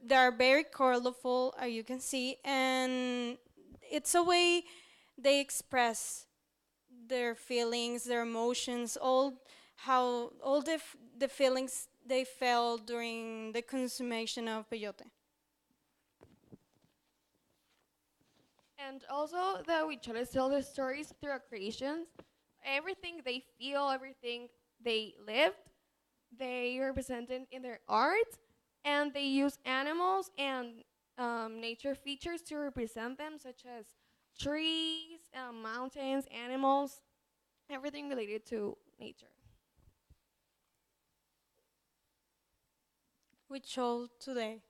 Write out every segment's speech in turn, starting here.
they are very colorful, as you can see, and it's a way they express their feelings, their emotions, all the feelings they felt during the consummation of peyote. And also the Huicholes tell their stories through our creations. Everything they feel, everything they lived, they represent it in their art, and they use animals and nature features to represent them, such as trees, mountains, animals, everything related to nature. Huichol today.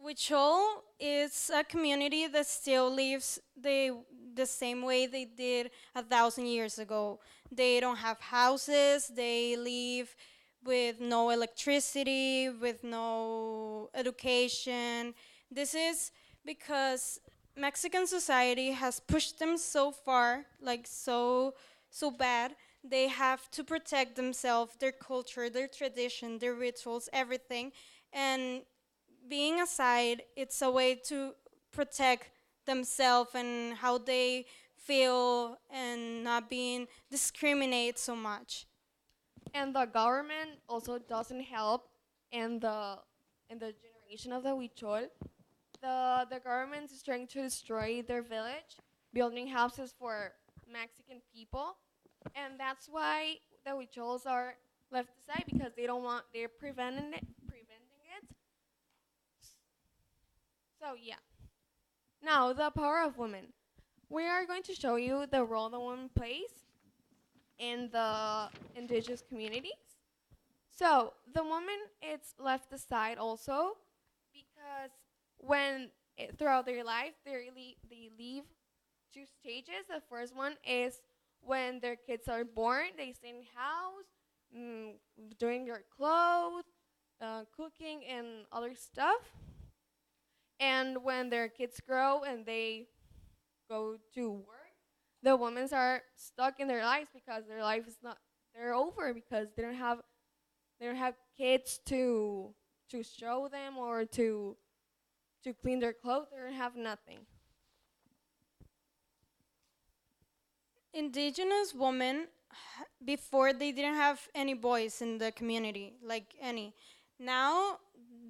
Huichol is a community that still lives the same way they did 1,000 years ago. They don't have houses, they live with no electricity, with no education. This is because Mexican society has pushed them so far, like so bad. They have to protect themselves, their culture, their tradition, their rituals, everything. And being aside, it's a way to protect themselves and how they feel and not being discriminated so much. And the government also doesn't help in the generation of the Huichol. The government is trying to destroy their village, building houses for Mexican people, and that's why the Huichols are left aside because they don't want they're preventing it. So yeah. Now the power of women. We are going to show you the role the woman plays in the indigenous communities. So the woman is left aside also because throughout their life they leave two stages. The first one is when their kids are born, they stay in the house, mm, doing their clothes, cooking and other stuff. And when their kids grow and they go to work, the women are stuck in their lives because their life is not they're over because they don't have kids to show them or to clean their clothes. They don't have nothing. Indigenous women, before they didn't have any voice in the community, like any. Now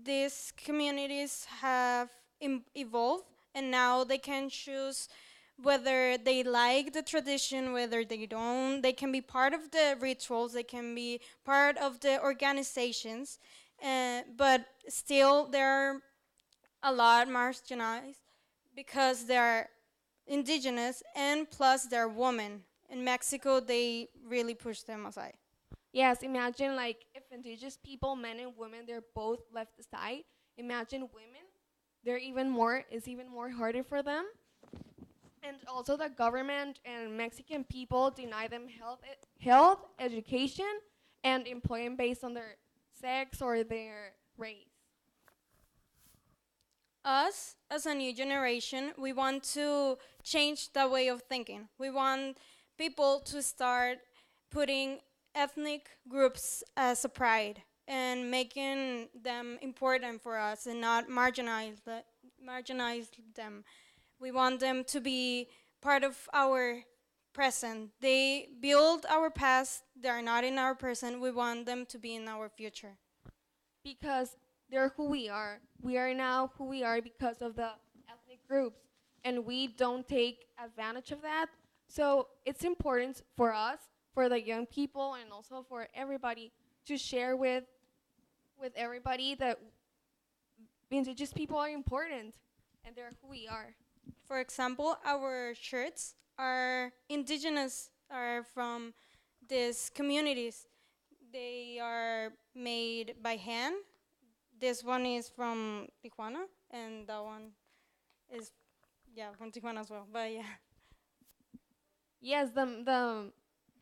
these communities have evolved, and now they can choose whether they like the tradition, whether they don't. They can be part of the rituals, they can be part of the organizations, but still they're a lot marginalized because they're indigenous and plus they're women. In Mexico, they really push them aside. Yes, imagine like if indigenous people, men and women, they're both left aside. Imagine women, they're even more it's even more harder for them. And also the government and Mexican people deny them health, education, and employment based on their sex or their race. Us, as a new generation, we want to change that way of thinking. We want people to start putting ethnic groups as a pride and making them important for us and not marginalize them. We want them to be part of our present. They build our past, they are not in our present. We want them to be in our future. Because they're who we are. We are now who we are because of the ethnic groups, and we don't take advantage of that. So it's important for us, for the young people, and also for everybody to share with everybody that indigenous people are important and they're who we are. For example, our shirts are indigenous, are from these communities. They are made by hand. This one is from Tijuana, and that one is, yeah, from Tijuana as well. But yeah, Yes, the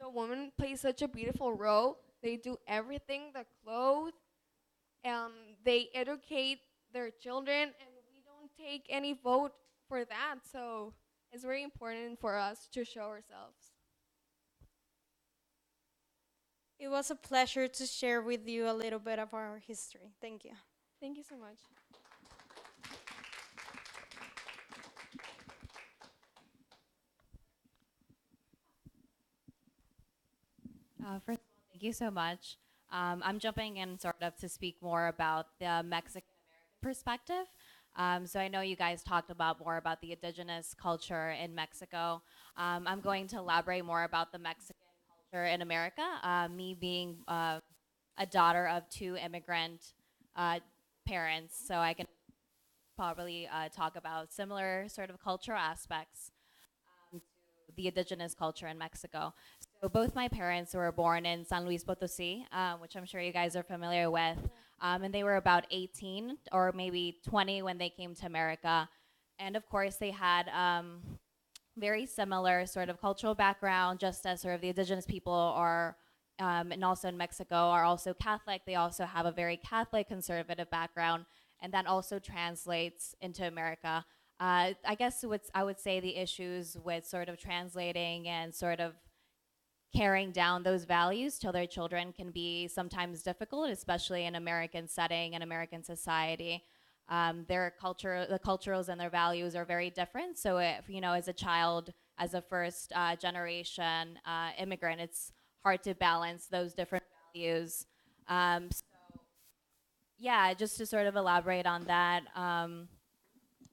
woman plays such a beautiful role. They do everything, the clothes, um, they educate their children, and we don't take any vote for that. So it's very important for us to show ourselves. it was a pleasure to share with you a little bit of our history. Thank you. Thank you so much. First of all, thank you so much. I'm jumping in sort of to speak more about the Mexican American perspective. So I know you guys talked about more about the indigenous culture in Mexico. I'm going to elaborate more about the Mexican culture in America. Me being a daughter of two immigrant uh, parents, so I can probably talk about similar sort of cultural aspects to the indigenous culture in Mexico. So both my parents were born in San Luis Potosi, which I'm sure you guys are familiar with, and they were about 18 or maybe 20 when they came to America. And of course, they had very similar sort of cultural background, just as sort of the indigenous people are, and also in Mexico, are also Catholic. They also have a very Catholic conservative background, and that also translates into America. I guess what's I would say the issues with sort of translating and sort of carrying down those values to their children can be sometimes difficult, especially in American setting and American society. Their culture, the cultures and their values are very different. So if you know, as a child, as a first generation immigrant, it's hard to balance those different values. So yeah, just to sort of elaborate on that.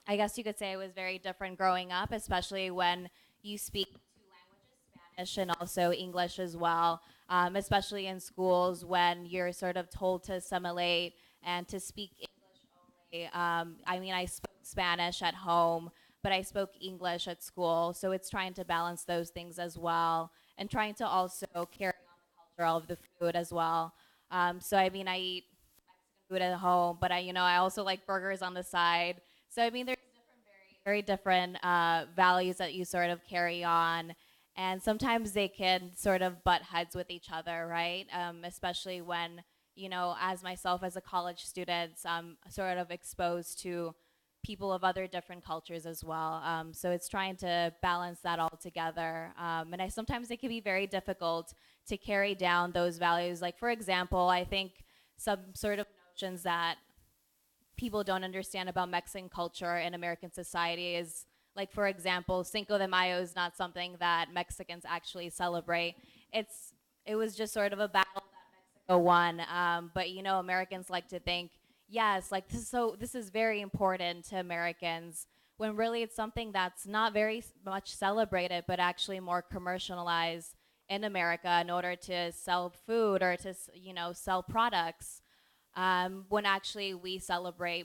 I guess you could say it was very different growing up, especially when you speak two languages, Spanish and also English as well, especially in schools when you're sort of told to assimilate and to speak English only. I mean, I spoke Spanish at home, but I spoke English at school. So it's trying to balance those things as well and trying to also carry on the culture of the food as well. So I mean, I eat food at home, but I also like burgers on the side. So I mean, there's different, very different values that you sort of carry on, and sometimes they can sort of butt heads with each other, right? Especially when as myself as a college student, I'm sort of exposed to people of other different cultures as well. So it's trying to balance that all together, and I sometimes it can be very difficult to carry down those values. Like for example, I think some sort of notions that people don't understand about Mexican culture and American society is, like, for example, Cinco de Mayo is not something that Mexicans actually celebrate. It was just sort of a battle that Mexico won. But Americans like to think, yes, like this is very important to Americans, when really it's something that's not very much celebrated, but actually more commercialized in America in order to sell food or to sell products, when actually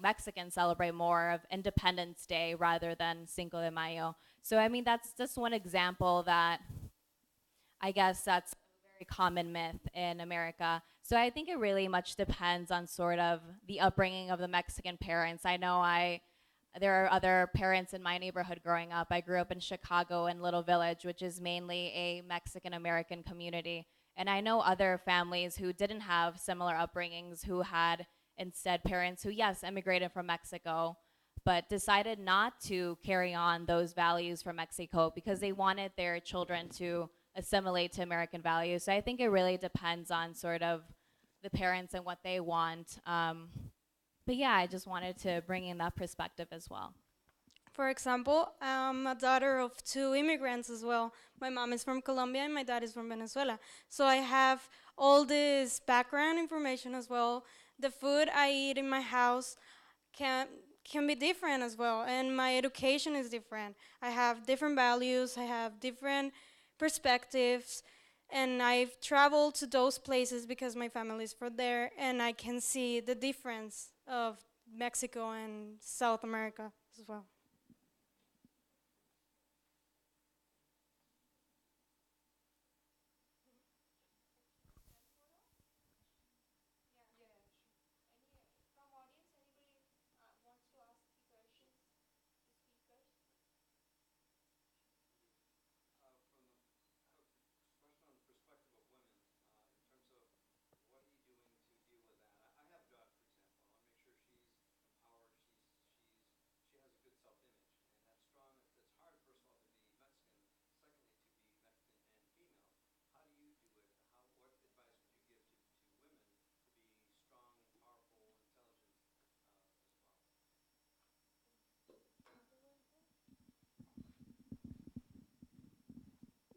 Mexicans celebrate more of Independence Day rather than Cinco de Mayo. So I mean, that's just one example that I guess that's a very common myth in America. So I think it really much depends on sort of the upbringing of the Mexican parents. I know there are other parents in my neighborhood growing up. I grew up in Chicago in Little Village, which is mainly a Mexican American community. And I know other families who didn't have similar upbringings, who had instead parents who, yes, immigrated from Mexico, but decided not to carry on those values from Mexico because they wanted their children to assimilate to American values. So I think it really depends on sort of the parents and what they want. But yeah, I just wanted to bring in that perspective as well. For example, I'm a daughter of two immigrants as well. My mom is from Colombia and my dad is from Venezuela. So I have all this background information as well. The food I eat in my house can can be different as well, and my education is different. I have different values, I have different perspectives, and I've traveled to those places because my family is from there, and I can see the difference of Mexico and South America as well.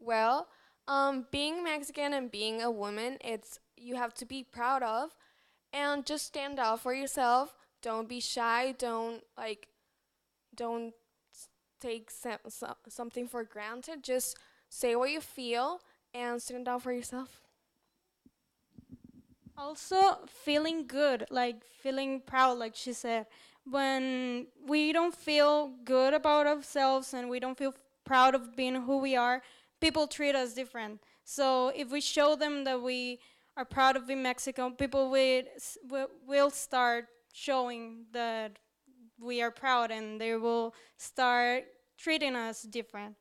Well, being Mexican and being a woman, it's you have to be proud of, and just stand up for yourself. Don't be shy. Don't take something for granted. Just say what you feel and stand up for yourself. Also, feeling good, like feeling proud, like she said. When we don't feel good about ourselves and we don't feel proud of being who we are, people treat us different. So if we show them that we are proud of being Mexican, people will start showing that we are proud and they will start treating us different.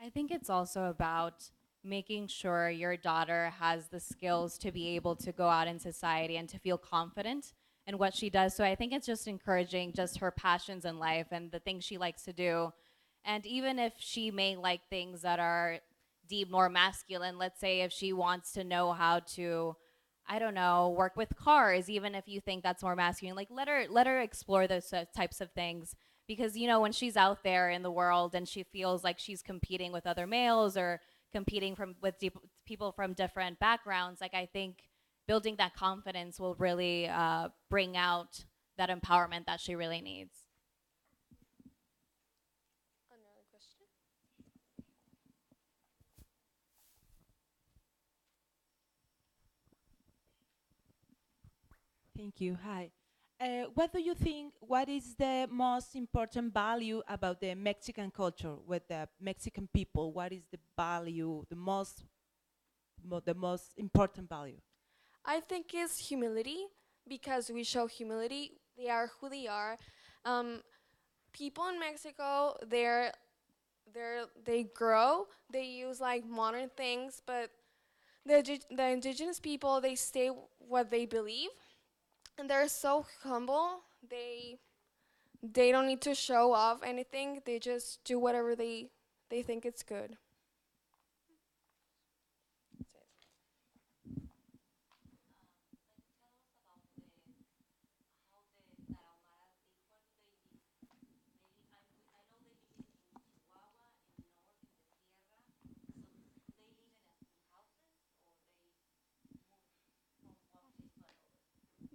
I think it's also about making sure your daughter has the skills to be able to go out in society and to feel confident in what she does. So I think it's just encouraging just her passions in life and the things she likes to do. And even if she may like things that are deemed more masculine, let's say if she wants to know how to, I don't know, work with cars, even if you think that's more masculine, like let her explore those types of things, because when she's out there in the world and she feels like she's competing with other males or competing with people from different backgrounds, like I think building that confidence will really bring out that empowerment that she really needs. Another question. Thank you. Hi. What do you think? What is the most important value about the Mexican culture with the Mexican people? What is the value, the most important value? I think it's humility because we show humility. They are who they are. Um, People in Mexico, they grow. They use like modern things, but the indigenous people they stay what they believe, and they're so humble. They don't need to show off anything. They just do whatever they think it's good.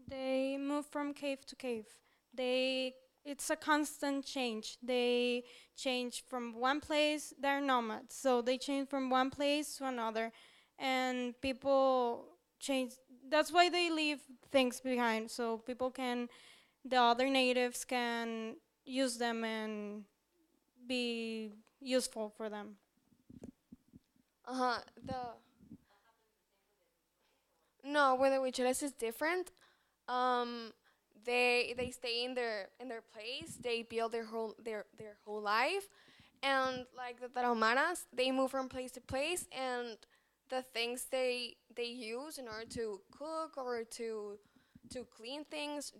They move from cave to cave. They it's a constant change. They change from one place, they're nomads. So they change from one place to another and people change. That's why they leave things behind so people can the other natives can use them and be useful for them. Uh huh. The No, with the Huicheles is different. Um, they stay in their place. They build their whole life, and like the Tarahumaras, they move from place to place, and the things they use in order to cook or to clean things